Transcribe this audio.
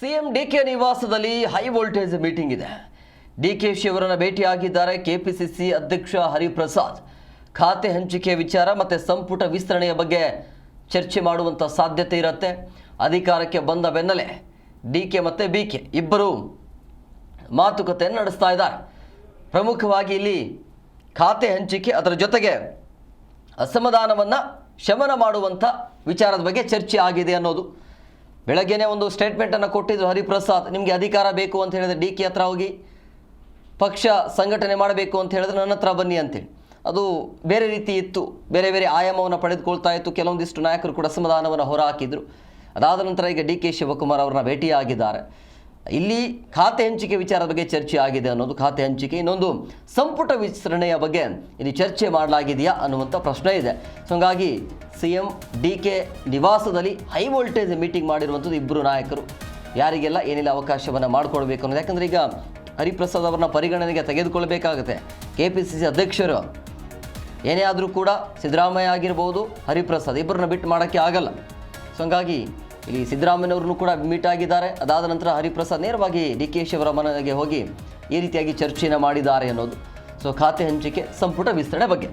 CM DK ನಿವಾಸದಲ್ಲಿ high voltage meeting ಇದೆ. ಡಿಕೆಶಿ ಅವರನ್ನು ಭೇಟಿಯಾಗಿದ್ದಾರೆ ಕೆಪಿಸಿಸಿ ಅಧ್ಯಕ್ಷ ಹರಿಪ್ರಸಾದ್. ಖಾತೆ ಹಂಚಿಕೆ ವಿಚಾರ ಮತ್ತು ಸಂಪುಟ ವಿಸ್ತರಣೆಯ ಬಗ್ಗೆ ಚರ್ಚೆ ಮಾಡುವಂಥ ಸಾಧ್ಯತೆ ಇರುತ್ತೆ. ಅಧಿಕಾರಕ್ಕೆ ಬಂದ ಬೆನ್ನಲ್ಲೇ ಡಿಕೆ ಮತ್ತು ಬಿಕೆ ಇಬ್ಬರು ಮಾತುಕತೆಯನ್ನು ನಡೆಸ್ತಾ ಇದ್ದಾರೆ. ಪ್ರಮುಖವಾಗಿ ಇಲ್ಲಿ ಖಾತೆ ಹಂಚಿಕೆ, ಅದರ ಜೊತೆಗೆ ಅಸಮಾಧಾನವನ್ನು ಶಮನ ಮಾಡುವಂಥ ವಿಚಾರದ ಬಗ್ಗೆ ಚರ್ಚೆ ಆಗಿದೆ ಅನ್ನೋದು. ಬೆಳಗ್ಗೆನೇ ಒಂದು ಸ್ಟೇಟ್ಮೆಂಟನ್ನು ಕೊಟ್ಟಿದ್ರು ಹರಿಪ್ರಸಾದ್. ನಿಮಗೆ ಅಧಿಕಾರ ಬೇಕು ಅಂತ ಹೇಳಿದ್ರೆ ಡಿ ಕೆ ಹತ್ರ ಹೋಗಿ, ಪಕ್ಷ ಸಂಘಟನೆ ಮಾಡಬೇಕು ಅಂತ ಹೇಳಿದ್ರೆ ನನ್ನ ಹತ್ರ ಬನ್ನಿ ಅಂತೇಳಿ. ಅದು ಬೇರೆ ರೀತಿ ಇತ್ತು, ಬೇರೆ ಬೇರೆ ಆಯಾಮವನ್ನು ಪಡೆದುಕೊಳ್ತಾ ಇತ್ತು. ಕೆಲವೊಂದಿಷ್ಟು ನಾಯಕರು ಕೂಡ ಅಸಮಾಧಾನವನ್ನು ಹೊರಹಾಕಿದ್ರು. ಅದಾದ ನಂತರ ಈಗ ಡಿ ಕೆ ಶಿವಕುಮಾರ್ ಅವ್ರನ್ನ ಭೇಟಿಯಾಗಿದ್ದಾರೆ. ಇಲ್ಲಿ ಖಾತೆ ಹಂಚಿಕೆ ವಿಚಾರದ ಬಗ್ಗೆ ಚರ್ಚೆ ಆಗಿದೆ ಅನ್ನೋದು. ಖಾತೆ ಹಂಚಿಕೆ, ಇನ್ನೊಂದು ಸಂಪುಟ ವಿಸ್ತರಣೆಯ ಬಗ್ಗೆ ಇಲ್ಲಿ ಚರ್ಚೆ ಮಾಡಲಾಗಿದೆಯಾ ಅನ್ನುವಂಥ ಪ್ರಶ್ನೆ ಇದೆ. ಸೊ ಹಾಗಾಗಿ ಸಿಎಂ ಡಿ ಕೆ ನಿವಾಸದಲ್ಲಿ ಹೈ ವೋಲ್ಟೇಜ್ ಮೀಟಿಂಗ್ ಮಾಡಿರುವಂಥದ್ದು ಇಬ್ಬರು ನಾಯಕರು. ಯಾರಿಗೆಲ್ಲ ಏನೆಲ್ಲ ಅವಕಾಶವನ್ನು ಮಾಡಿಕೊಡ್ಬೇಕು ಅನ್ನೋದು. ಯಾಕಂದರೆ ಈಗ ಹರಿಪ್ರಸಾದ್ ಅವರನ್ನ ಪರಿಗಣನೆಗೆ ತೆಗೆದುಕೊಳ್ಬೇಕಾಗುತ್ತೆ. KPCC ಅಧ್ಯಕ್ಷರು ಏನೇ ಆದರೂ ಕೂಡ ಸಿದ್ದರಾಮಯ್ಯ ಆಗಿರ್ಬೋದು, ಹರಿಪ್ರಸಾದ್ ಇಬ್ಬರನ್ನ ಬಿಟ್ಟು ಮಾಡೋಕ್ಕೆ ಆಗಲ್ಲ. ಸೊ ಹಂಗಾಗಿ ಇಲ್ಲಿ ಸಿದ್ದರಾಮಯ್ಯನವ್ರನ್ನೂ ಕೂಡ ಮೀಟ್ ಆಗಿದ್ದಾರೆ. ಅದಾದ ನಂತರ ಹರಿಪ್ರಸಾದ್ ನೇರವಾಗಿ DK ಅವರ ಮನೆಗೆ ಹೋಗಿ ಈ ರೀತಿಯಾಗಿ ಚರ್ಚೆಯನ್ನು ಮಾಡಿದ್ದಾರೆ ಅನ್ನೋದು. ಸೊ ಖಾತೆ ಹಂಚಿಕೆ, ಸಂಪುಟ ವಿಸ್ತರಣೆ ಬಗ್ಗೆ